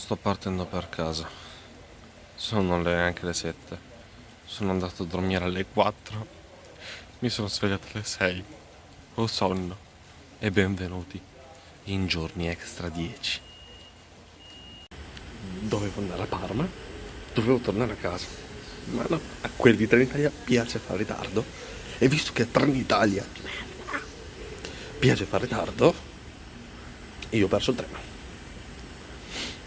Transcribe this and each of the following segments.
Sto partendo per casa. Sono neanche le 7. Sono andato a dormire alle 4. Mi sono svegliato alle 6. Ho sonno. E benvenuti in giorni extra 10. Dovevo andare a Parma. Dovevo tornare a casa. Ma no, a quelli di Trenitalia piace fare ritardo. E visto che a Trenitalia piace fare ritardo, io ho perso il treno.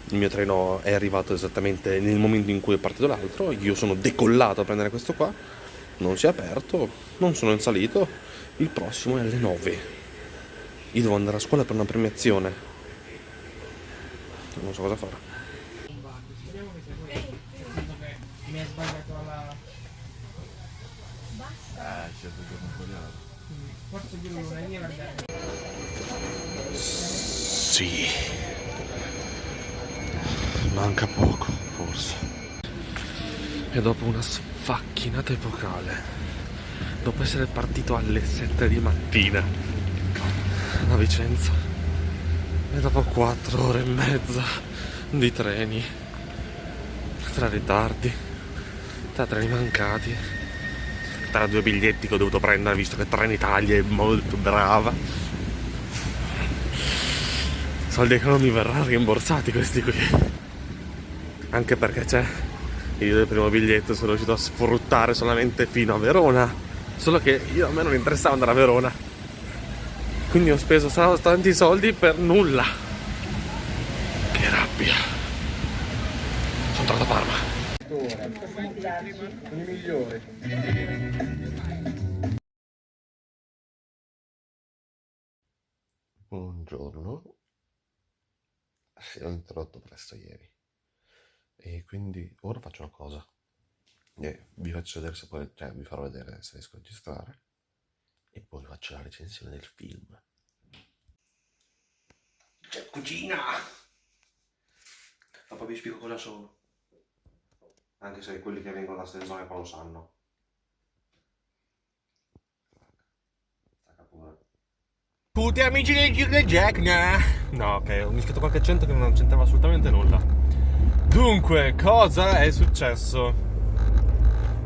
Il mio treno è arrivato esattamente nel momento in cui è partito l'altro. Io sono decollato a prendere questo qua. Non si è aperto. Non sono salito. Il prossimo è alle 9. Io devo andare a scuola per una premiazione. Non so cosa fare. Mi hai sbagliato alla... Certo che non sbagliato. Forse più lunedì va bene. Sì. Manca poco, forse. E dopo una sfacchinata epocale, dopo essere partito alle 7 di mattina da Vicenza, e dopo 4 ore e mezza di treni, tra ritardi, tra treni mancati, tra 2 biglietti che ho dovuto prendere visto che Trenitalia è molto brava, soldi che non mi verranno rimborsati questi qui. Anche perché io del primo biglietto sono riuscito a sfruttare solamente fino a Verona. Solo che a me non interessava andare a Verona. Quindi ho speso tanti soldi per nulla. Che rabbia. Sono tornato a Parma. Sono i migliori. Buongiorno. Ho interrotto presto ieri. E quindi ora faccio una cosa. Vi faccio vedere se poi, vi farò vedere se riesco a registrare. E poi faccio la recensione del film. C'è cucina! Ma poi vi spiego cosa sono. Anche se quelli che vengono da queste zone qua lo sanno. Stacca pure. Tutti amici del Jack, no, ok, ho mischiato qualche accento che non c'entrava assolutamente nulla. Dunque, cosa è successo?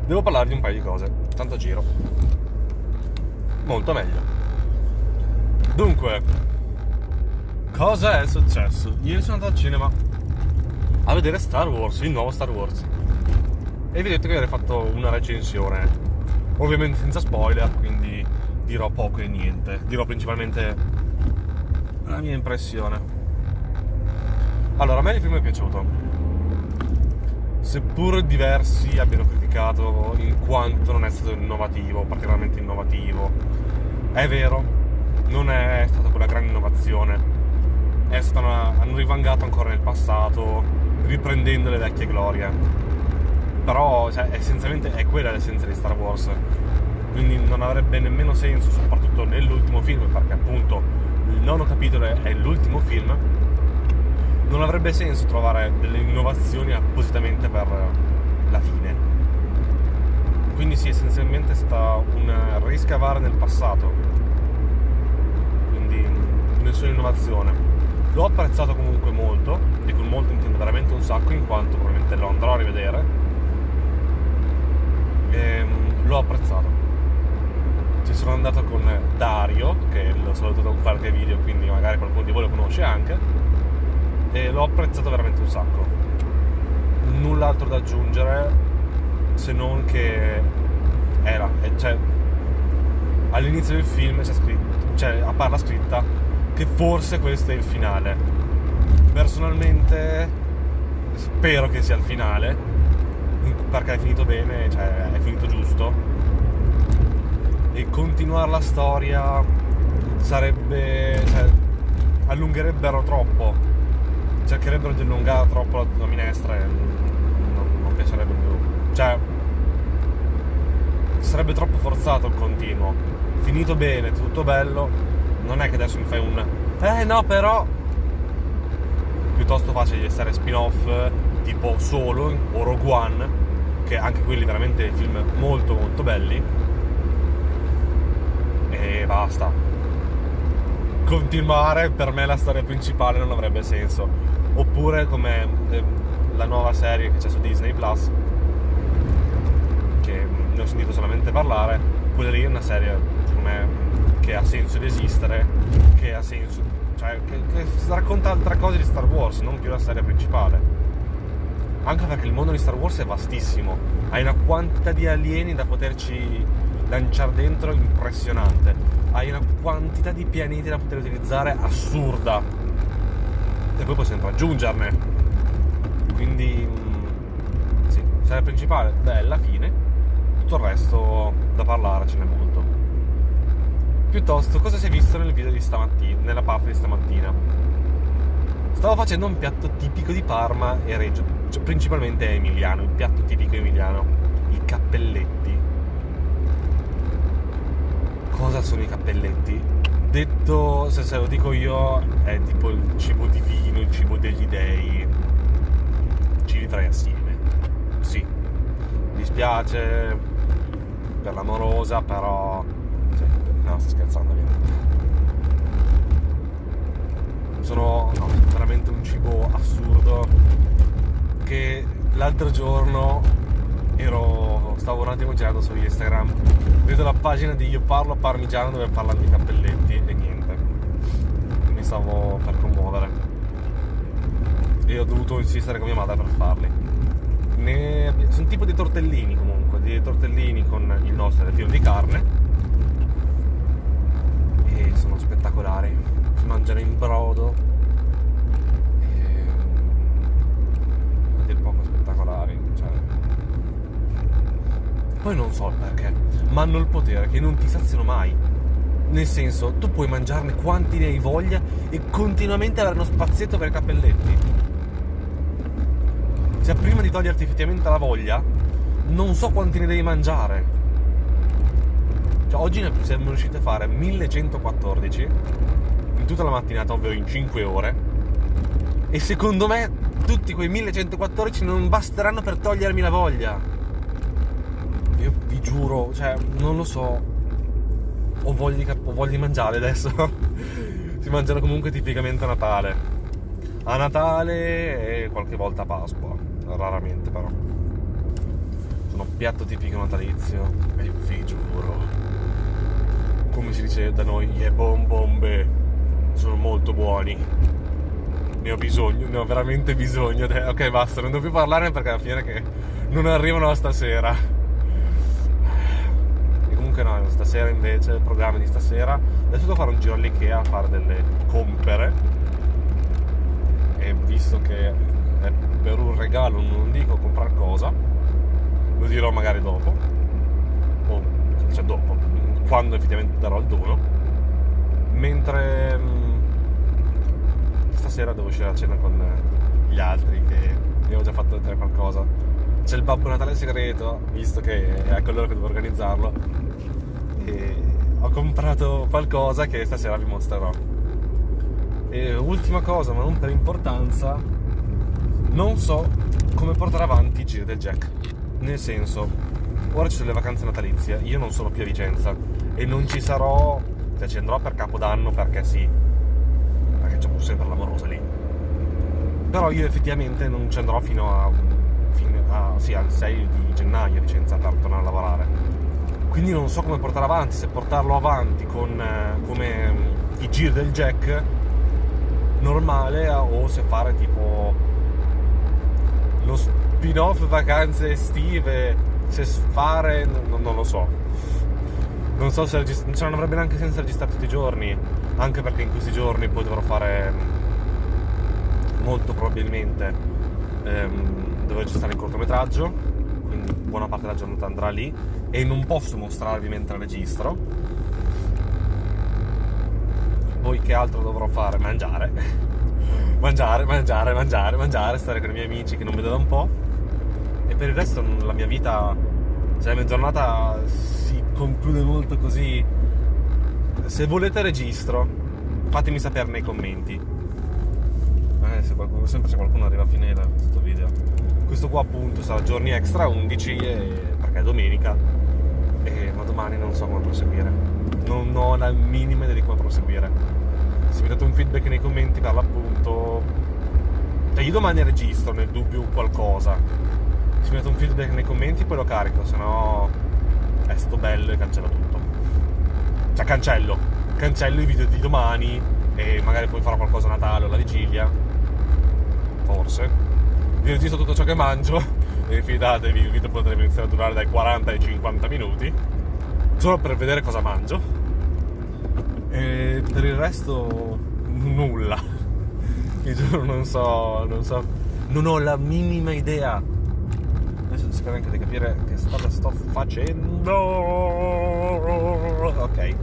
Devo parlarvi di un paio di cose, tanto giro. Molto meglio. Dunque, cosa è successo? Ieri sono andato al cinema a vedere Star Wars, il nuovo Star Wars. E vi ho detto che avrei fatto una recensione. Ovviamente senza spoiler, quindi dirò poco e niente. Dirò principalmente la mia impressione. Allora, a me il film è piaciuto. Seppur diversi abbiano criticato in quanto non è stato innovativo, particolarmente innovativo. È vero, non è stata quella grande innovazione. È stata hanno rivangato ancora nel passato, riprendendo le vecchie glorie. Però, essenzialmente è quella l'essenza di Star Wars. Quindi non avrebbe nemmeno senso, soprattutto nell'ultimo film, perché appunto il nono capitolo è l'ultimo film. Non avrebbe senso trovare delle innovazioni appositamente per la fine. Quindi sì, essenzialmente è stata un riscavare nel passato. Quindi nessuna innovazione. L'ho apprezzato comunque molto, e con molto intendo veramente un sacco, in quanto probabilmente lo andrò a rivedere. E l'ho apprezzato. Ci sono andato con Dario, che l'ho salutato con qualche video, quindi magari qualcuno di voi lo conosce anche. E l'ho apprezzato veramente un sacco. Null'altro da aggiungere, se non che all'inizio del film c'è scritto, a parla scritta che forse questo è il finale. Personalmente spero che sia il finale, perché è finito bene, è finito giusto, e continuare la storia allungherebbero troppo. Cercherebbero di allungare troppo la minestra e non piacerebbe più. Sarebbe troppo forzato il continuo. Finito bene, tutto bello, non è che adesso mi fai un no però. Piuttosto facile di essere spin-off tipo Solo o Rogue One, che anche quelli veramente film molto molto belli. E basta. continuare, per me la storia principale non avrebbe senso. Oppure come la nuova serie che c'è su Disney Plus, che ne ho sentito solamente parlare, quella lì è una serie che ha senso di esistere, che ha senso, cioè che racconta altre cose di Star Wars, non più la serie principale. Anche perché il mondo di Star Wars è vastissimo, hai una quantità di alieni da poterci lanciare dentro impressionante, hai una quantità di pianeti da poter utilizzare assurda, e poi puoi sempre aggiungerne. Quindi sì, serie principale bella, fine, tutto il resto da parlare ce n'è molto. Piuttosto, cosa si è visto nel video di stamattina, nella parte di stamattina? Stavo facendo un piatto tipico di Parma e Reggio, cioè principalmente emiliano, il piatto tipico emiliano, i cappelletti. Cosa sono i cappelletti? Detto, se lo dico io, è tipo il cibo divino, il cibo degli dei. Ci vivrei assieme. Sì. Mi dispiace per l'amorosa, però... Sì, no, sto scherzando, ovviamente. Sono veramente un cibo assurdo, che l'altro giorno stavo un attimo girando su Instagram, vedo la pagina di Io Parlo Parmigiano dove parlano di cappelletti e niente, mi stavo per commuovere e ho dovuto insistere con mia madre per farli. Sono tipo dei tortellini, comunque dei tortellini con il nostro rettino di carne, e sono spettacolari, si mangiano in brodo, a dir poco spettacolari, cioè. Poi non so perché, ma hanno il potere che non ti saziano mai. Nel senso, tu puoi mangiarne quanti ne hai voglia e continuamente avere uno spazietto per i cappelletti. Cioè, prima di toglierti effettivamente la voglia, non so quanti ne devi mangiare. Cioè, oggi ne siamo riusciti a fare 1114 in tutta la mattinata, ovvero in 5 ore. E secondo me tutti quei 1114 non basteranno per togliermi la voglia. Io vi giuro, cioè, non lo so, ho voglia di mangiare adesso. Si mangiano comunque tipicamente a Natale. A Natale e qualche volta a Pasqua, raramente però. Sono piatto tipico natalizio e vi giuro, come si dice da noi, le bombe sono molto buoni. Ne ho veramente bisogno. Ok, basta, non devo più parlarne perché alla fine che non arrivano a stasera. Comunque no, stasera invece, il programma di stasera, adesso devo fare un giro all'Ikea a fare delle compere, e visto che è per un regalo non dico comprare cosa, lo dirò magari dopo, o cioè dopo, quando effettivamente darò il dono, mentre stasera devo uscire a cena con gli altri che vi ho già fatto vedere qualcosa. C'è il Babbo Natale segreto, visto che è a coloro che devo organizzarlo, e ho comprato qualcosa che stasera vi mostrerò. E ultima cosa, ma non per importanza, non so come portare avanti i giri del Jack. Nel senso, ora ci sono le vacanze natalizie, io non sono più a Vicenza e non ci sarò, cioè ci andrò per Capodanno perché sì, perché c'è pur sempre l'amorosa lì. Però io effettivamente non ci andrò fino al 6 di gennaio a Vicenza per tornare a lavorare. Quindi non so come portare avanti, se portarlo avanti con come i giri del Jack normale, o se fare tipo lo spin-off vacanze estive, se fare non lo so. Non so se non avrebbe neanche senso registrare tutti i giorni, anche perché in questi giorni poi dovrò fare molto probabilmente devo registrare il cortometraggio, quindi buona parte della giornata andrà lì e non posso mostrarvi mentre registro. Poi che altro dovrò fare? Mangiare, stare con i miei amici che non vedo da un po', e per il resto la mia vita, cioè la mia giornata si conclude molto così. Se volete registro, fatemi sapere nei commenti. Sempre se qualcuno arriva a fine di questo video. Questo qua appunto sarà giorni extra 11 perché è domenica, ma domani non so come proseguire, non ho la minima idea di come proseguire. se mi date un feedback nei commenti per l'appunto, cioè io domani registro nel dubbio qualcosa, se mi date un feedback nei commenti poi lo carico, se no è stato bello e cancello tutto, cioè cancello i video di domani e magari poi farò qualcosa a Natale o la vigilia, forse vi registro tutto ciò che mangio e fidatevi, il video potrebbe iniziare a durare dai 40 ai 50 minuti solo per vedere cosa mangio, e per il resto nulla, vi giuro, non so, non ho la minima idea. Adesso cercare anche di capire che strada sto facendo. Ok,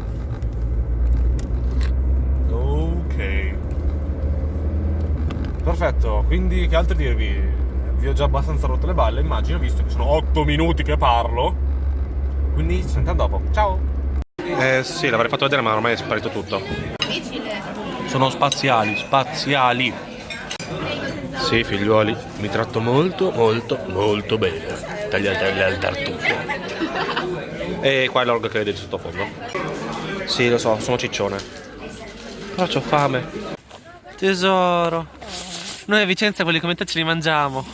perfetto, quindi che altro dirvi? Vi ho già abbastanza rotto le balle, immagino, visto che sono 8 minuti che parlo, quindi ci sentiamo dopo, ciao. Sì, l'avrei fatto vedere ma ormai è sparito tutto. Sono spaziali. Sì, figliuoli, mi tratto molto bene. Tagliatelle al tartufo. E qua è l'orgo che vede di sottofondo. Sì, lo so, sono ciccione, però c'ho fame. Tesoro, noi a Vicenza quelli come te ce li mangiamo.